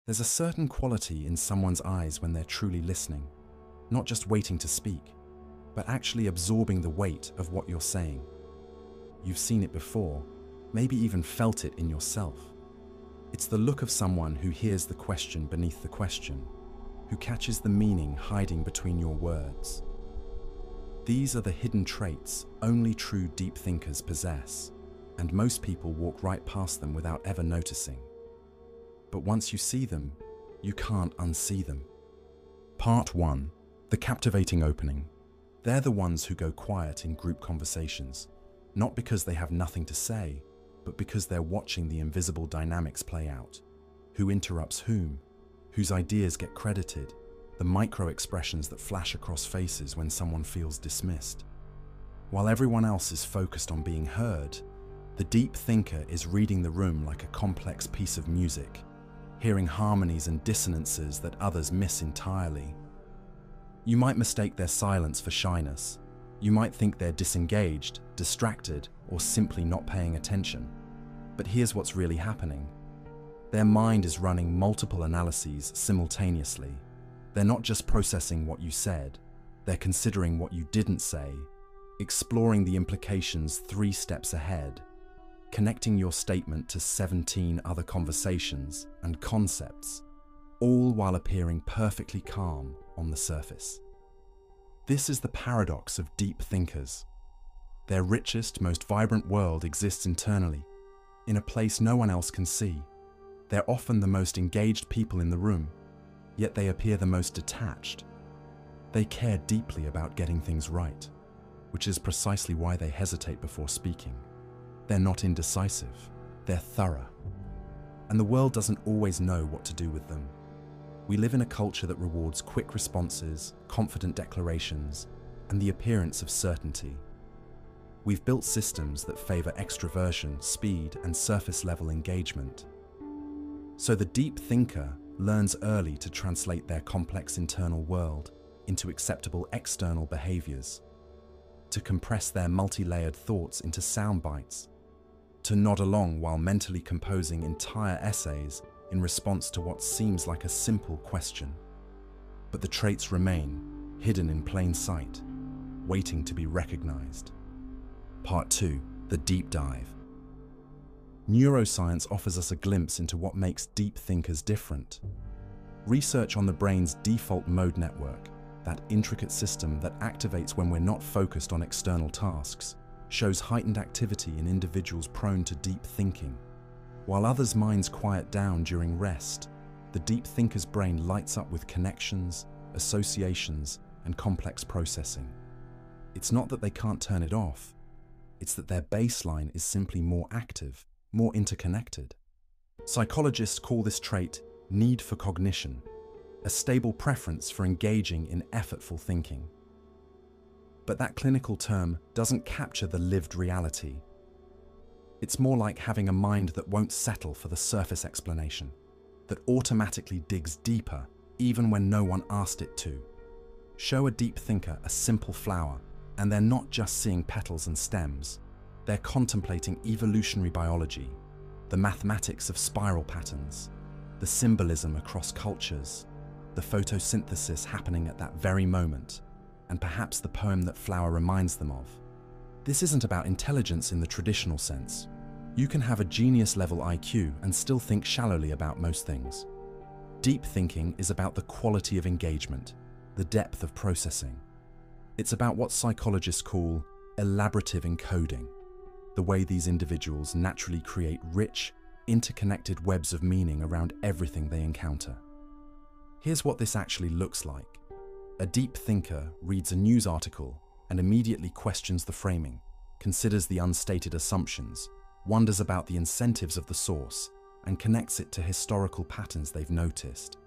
There's a certain quality in someone's eyes when they're truly listening, not just waiting to speak, but actually absorbing the weight of what you're saying. You've seen it before, maybe even felt it in yourself. It's the look of someone who hears the question beneath the question, who catches the meaning hiding between your words. These are the hidden traits only true deep thinkers possess, and most people walk right past them without ever noticing. But once you see them, you can't unsee them. Part 1. The captivating opening. They're the ones who go quiet in group conversations, not because they have nothing to say, but because they're watching the invisible dynamics play out. Who interrupts whom? Whose ideas get credited? The micro-expressions that flash across faces when someone feels dismissed. While everyone else is focused on being heard, the deep thinker is reading the room like a complex piece of music, hearing harmonies and dissonances that others miss entirely. You might mistake their silence for shyness. You might think they're disengaged, distracted, or simply not paying attention. But here's what's really happening. Their mind is running multiple analyses simultaneously. They're not just processing what you said, they're considering what you didn't say, exploring the implications 3 steps ahead, connecting your statement to 17 other conversations and concepts, all while appearing perfectly calm on the surface. This is the paradox of deep thinkers. Their richest, most vibrant world exists internally, in a place no one else can see. They're often the most engaged people in the room, yet they appear the most detached. They care deeply about getting things right, which is precisely why they hesitate before speaking. They're not indecisive, they're thorough. And the world doesn't always know what to do with them. We live in a culture that rewards quick responses, confident declarations, and the appearance of certainty. We've built systems that favor extroversion, speed, and surface-level engagement. So the deep thinker learns early to translate their complex internal world into acceptable external behaviors, to compress their multi-layered thoughts into sound bites, to nod along while mentally composing entire essays in response to what seems like a simple question. But the traits remain, hidden in plain sight, waiting to be recognized. Part 2. The deep dive. Neuroscience offers us a glimpse into what makes deep thinkers different. Research on the brain's default mode network, that intricate system that activates when we're not focused on external tasks, shows heightened activity in individuals prone to deep thinking. While others' minds quiet down during rest, the deep thinker's brain lights up with connections, associations, and complex processing. It's not that they can't turn it off, it's that their baseline is simply more active, more interconnected. Psychologists call this trait need for cognition, a stable preference for engaging in effortful thinking. But that clinical term doesn't capture the lived reality. It's more like having a mind that won't settle for the surface explanation, that automatically digs deeper even when no one asked it to. Show a deep thinker a simple flower, and they're not just seeing petals and stems. They're contemplating evolutionary biology, the mathematics of spiral patterns, the symbolism across cultures, the photosynthesis happening at that very moment, and perhaps the poem that flower reminds them of. This isn't about intelligence in the traditional sense. You can have a genius-level IQ and still think shallowly about most things. Deep thinking is about the quality of engagement, the depth of processing. It's about what psychologists call elaborative encoding, the way these individuals naturally create rich, interconnected webs of meaning around everything they encounter. Here's what this actually looks like. A deep thinker reads a news article and immediately questions the framing, considers the unstated assumptions, wonders about the incentives of the source, and connects it to historical patterns they've noticed.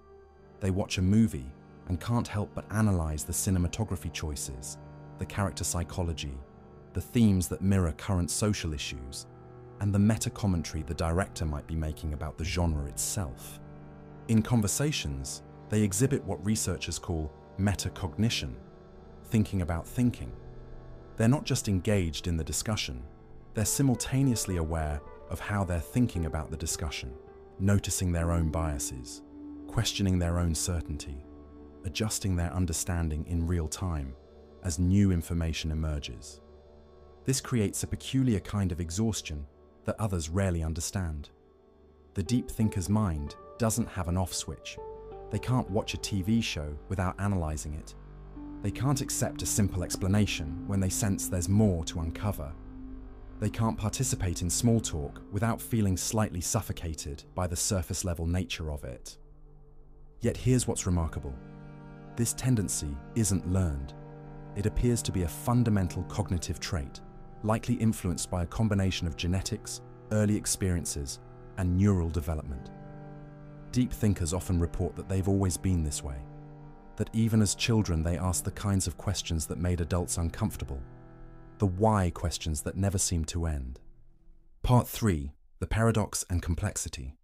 They watch a movie and can't help but analyze the cinematography choices, the character psychology, the themes that mirror current social issues, and the meta-commentary the director might be making about the genre itself. In conversations, they exhibit what researchers call metacognition, thinking about thinking. They're not just engaged in the discussion, they're simultaneously aware of how they're thinking about the discussion, noticing their own biases, questioning their own certainty, adjusting their understanding in real time as new information emerges. This creates a peculiar kind of exhaustion that others rarely understand. The deep thinker's mind doesn't have an off switch. They can't watch a TV show without analyzing it. They can't accept a simple explanation when they sense there's more to uncover. They can't participate in small talk without feeling slightly suffocated by the surface-level nature of it. Yet here's what's remarkable. This tendency isn't learned. It appears to be a fundamental cognitive trait, likely influenced by a combination of genetics, early experiences, and neural development. Deep thinkers often report that they've always been this way, that even as children they asked the kinds of questions that made adults uncomfortable, the why questions that never seemed to end. Part 3, the paradox and complexity.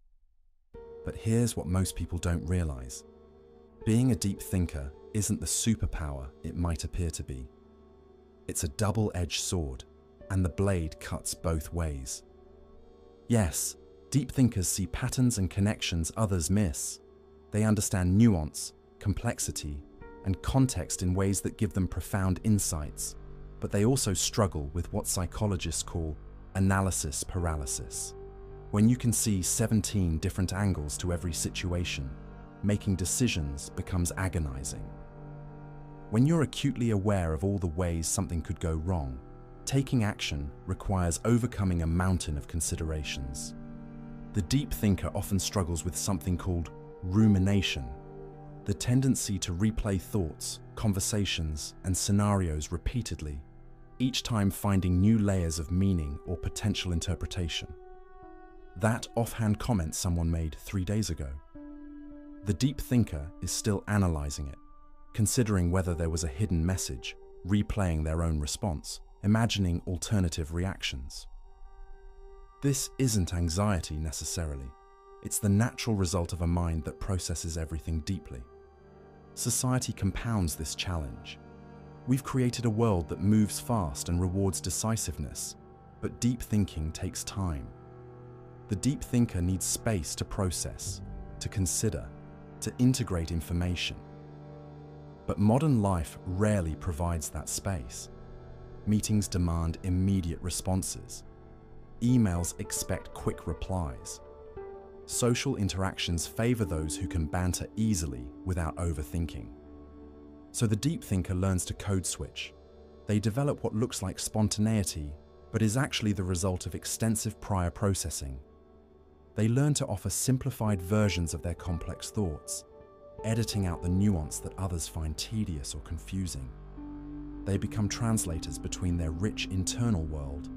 But here's what most people don't realize. Being a deep thinker isn't the superpower it might appear to be. It's a double-edged sword, and the blade cuts both ways. Yes, deep thinkers see patterns and connections others miss. They understand nuance, complexity, and context in ways that give them profound insights, but they also struggle with what psychologists call analysis paralysis. When you can see 17 different angles to every situation, making decisions becomes agonizing. When you're acutely aware of all the ways something could go wrong, taking action requires overcoming a mountain of considerations. The deep thinker often struggles with something called rumination, the tendency to replay thoughts, conversations, and scenarios repeatedly, each time finding new layers of meaning or potential interpretation. That offhand comment someone made 3 days ago. The deep thinker is still analyzing it, considering whether there was a hidden message, replaying their own response, imagining alternative reactions. This isn't anxiety necessarily. It's the natural result of a mind that processes everything deeply. Society compounds this challenge. We've created a world that moves fast and rewards decisiveness, but deep thinking takes time. The deep thinker needs space to process, to consider, to integrate information. But modern life rarely provides that space. Meetings demand immediate responses. Emails expect quick replies. Social interactions favor those who can banter easily without overthinking. So the deep thinker learns to code switch. They develop what looks like spontaneity, but is actually the result of extensive prior processing. They learn to offer simplified versions of their complex thoughts, editing out the nuance that others find tedious or confusing. They become translators between their rich internal world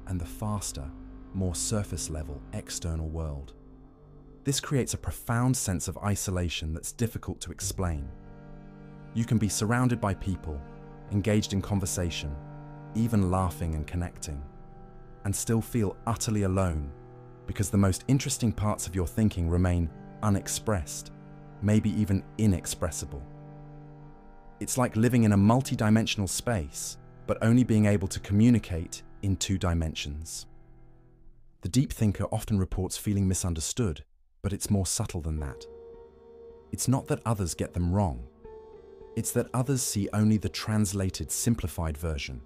and the faster, more surface-level external world. This creates a profound sense of isolation that's difficult to explain. You can be surrounded by people, engaged in conversation, even laughing and connecting, and still feel utterly alone because the most interesting parts of your thinking remain unexpressed, maybe even inexpressible. It's like living in a multi-dimensional space, but only being able to communicate in 2 dimensions. The deep thinker often reports feeling misunderstood, but it's more subtle than that. It's not that others get them wrong. It's that others see only the translated, simplified version.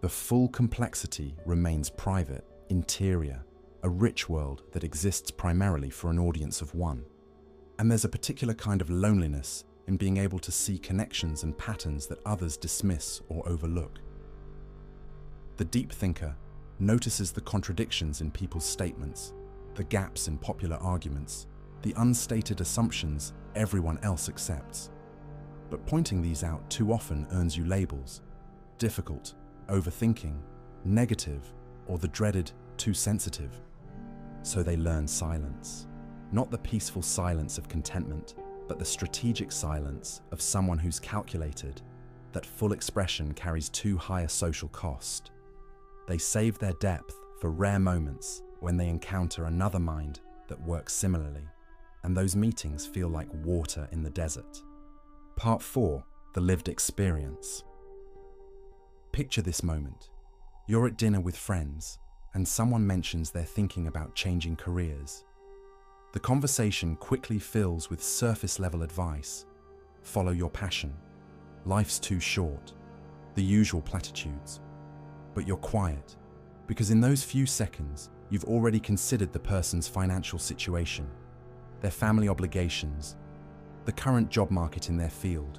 The full complexity remains private, interior, a rich world that exists primarily for an audience of one. And there's a particular kind of loneliness in being able to see connections and patterns that others dismiss or overlook. The deep thinker notices the contradictions in people's statements, the gaps in popular arguments, the unstated assumptions everyone else accepts. But pointing these out too often earns you labels: difficult, overthinking, negative, or the dreaded too sensitive. So they learn silence. Not the peaceful silence of contentment, but the strategic silence of someone who's calculated that full expression carries too high a social cost. They save their depth for rare moments when they encounter another mind that works similarly, and those meetings feel like water in the desert. Part 4, the lived experience. Picture this moment. You're at dinner with friends, and someone mentions they're thinking about changing careers. The conversation quickly fills with surface-level advice. Follow your passion. Life's too short. The usual platitudes. But you're quiet, because in those few seconds, you've already considered the person's financial situation, their family obligations, the current job market in their field,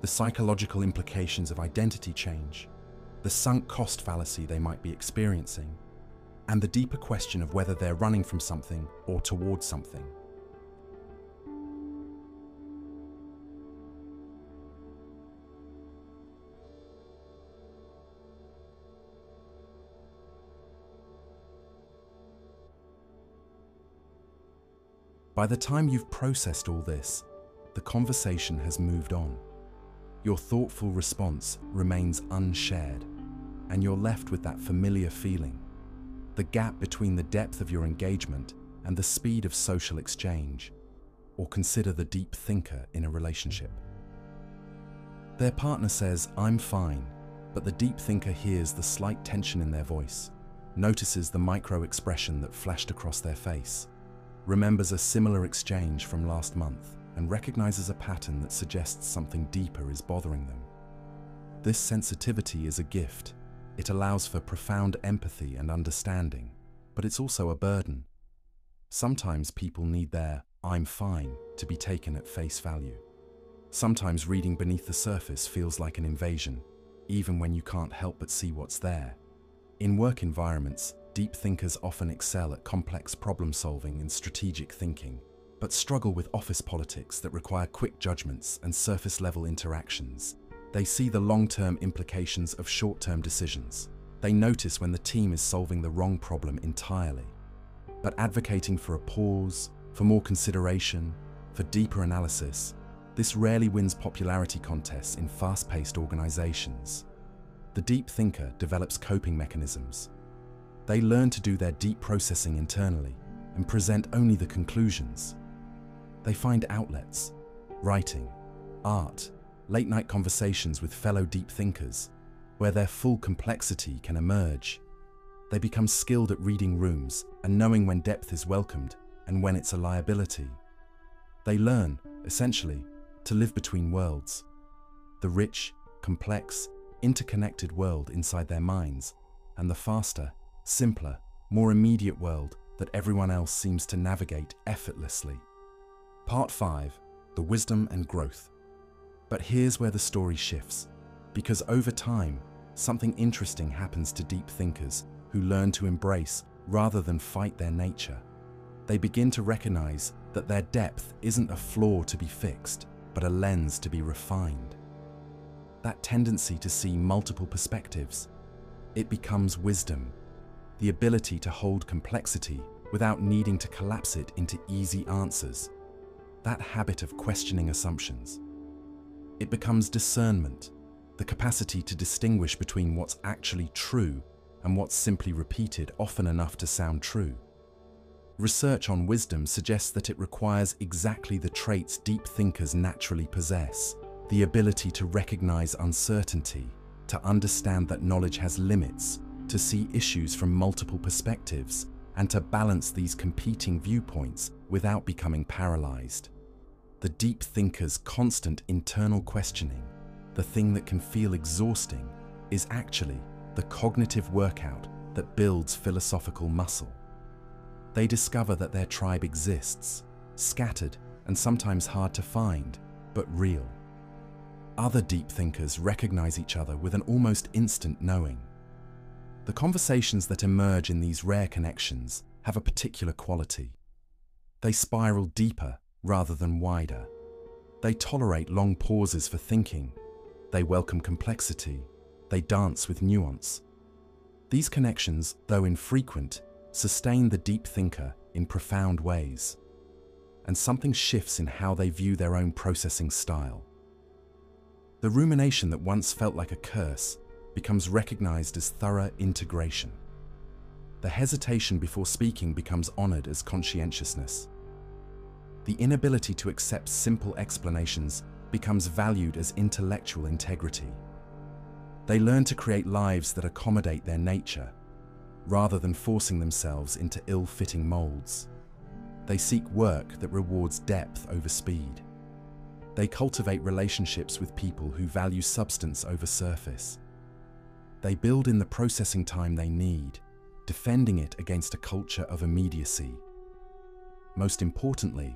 the psychological implications of identity change, the sunk cost fallacy they might be experiencing, and the deeper question of whether they're running from something or towards something. By the time you've processed all this, the conversation has moved on. Your thoughtful response remains unshared, and you're left with that familiar feeling, the gap between the depth of your engagement and the speed of social exchange. Or consider the deep thinker in a relationship. Their partner says, "I'm fine," but the deep thinker hears the slight tension in their voice, notices the micro-expression that flashed across their face, remembers a similar exchange from last month, and recognizes a pattern that suggests something deeper is bothering them. This sensitivity is a gift. It allows for profound empathy and understanding, but it's also a burden. Sometimes people need their "I'm fine" to be taken at face value. Sometimes reading beneath the surface feels like an invasion, even when you can't help but see what's there. In work environments, deep thinkers often excel at complex problem-solving and strategic thinking, but struggle with office politics that require quick judgments and surface-level interactions. They see the long-term implications of short-term decisions. They notice when the team is solving the wrong problem entirely. But advocating for a pause, for more consideration, for deeper analysis, this rarely wins popularity contests in fast-paced organizations. The deep thinker develops coping mechanisms. They learn to do their deep processing internally and present only the conclusions. They find outlets, writing, art, late-night conversations with fellow deep thinkers, where their full complexity can emerge. They become skilled at reading rooms and knowing when depth is welcomed and when it's a liability. They learn, essentially, to live between worlds, the rich, complex, interconnected world inside their minds, and the faster, simpler, more immediate world that everyone else seems to navigate effortlessly. Part 5. The wisdom and growth. But here's where the story shifts, because over time, something interesting happens to deep thinkers who learn to embrace rather than fight their nature. They begin to recognize that their depth isn't a flaw to be fixed, but a lens to be refined. That tendency to see multiple perspectives, it becomes wisdom, the ability to hold complexity without needing to collapse it into easy answers. That habit of questioning assumptions. It becomes discernment, the capacity to distinguish between what's actually true and what's simply repeated often enough to sound true. Research on wisdom suggests that it requires exactly the traits deep thinkers naturally possess: the ability to recognize uncertainty, to understand that knowledge has limits, to see issues from multiple perspectives, and to balance these competing viewpoints without becoming paralyzed. The deep thinker's constant internal questioning, the thing that can feel exhausting, is actually the cognitive workout that builds philosophical muscle. They discover that their tribe exists, scattered and sometimes hard to find, but real. Other deep thinkers recognize each other with an almost instant knowing. The conversations that emerge in these rare connections have a particular quality. They spiral deeper rather than wider. They tolerate long pauses for thinking. They welcome complexity. They dance with nuance. These connections, though infrequent, sustain the deep thinker in profound ways. And something shifts in how they view their own processing style. The rumination that once felt like a curse becomes recognized as thorough integration. The hesitation before speaking becomes honored as conscientiousness. The inability to accept simple explanations becomes valued as intellectual integrity. They learn to create lives that accommodate their nature, rather than forcing themselves into ill-fitting molds. They seek work that rewards depth over speed. They cultivate relationships with people who value substance over surface. They build in the processing time they need, defending it against a culture of immediacy. Most importantly,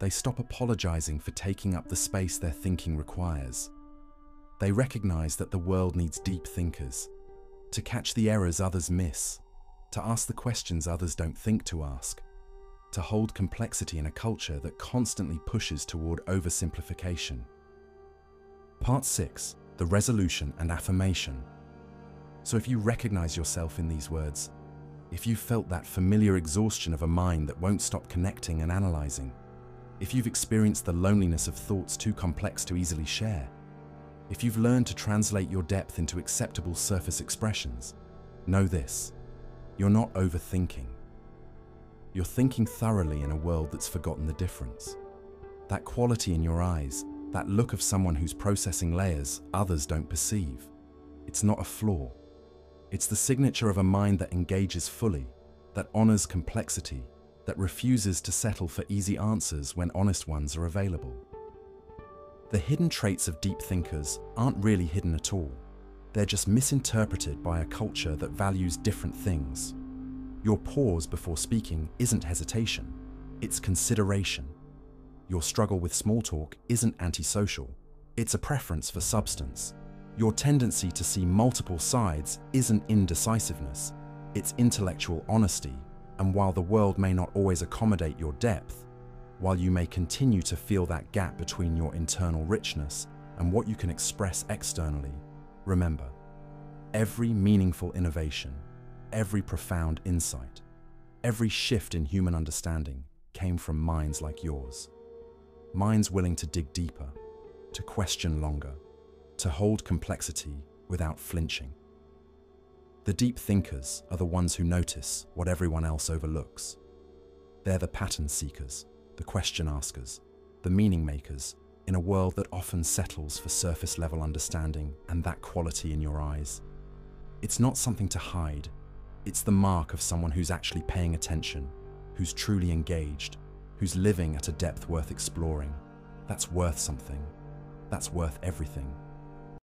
they stop apologizing for taking up the space their thinking requires. They recognize that the world needs deep thinkers, to catch the errors others miss, to ask the questions others don't think to ask, to hold complexity in a culture that constantly pushes toward oversimplification. Part 6. The Resolution and Affirmation. So if you recognize yourself in these words, if you've felt that familiar exhaustion of a mind that won't stop connecting and analyzing, if you've experienced the loneliness of thoughts too complex to easily share, if you've learned to translate your depth into acceptable surface expressions, know this: you're not overthinking. You're thinking thoroughly in a world that's forgotten the difference. That quality in your eyes, that look of someone who's processing layers others don't perceive, it's not a flaw. It's the signature of a mind that engages fully, that honors complexity, that refuses to settle for easy answers when honest ones are available. The hidden traits of deep thinkers aren't really hidden at all. They're just misinterpreted by a culture that values different things. Your pause before speaking isn't hesitation, it's consideration. Your struggle with small talk isn't antisocial, it's a preference for substance. Your tendency to see multiple sides isn't indecisiveness, it's intellectual honesty. And while the world may not always accommodate your depth, while you may continue to feel that gap between your internal richness and what you can express externally, remember, every meaningful innovation, every profound insight, every shift in human understanding came from minds like yours. Minds willing to dig deeper, to question longer, to hold complexity without flinching. The deep thinkers are the ones who notice what everyone else overlooks. They're the pattern seekers, the question askers, the meaning makers in a world that often settles for surface level understanding and that quality in your eyes. It's not something to hide. It's the mark of someone who's actually paying attention, who's truly engaged, who's living at a depth worth exploring. That's worth something. That's worth everything.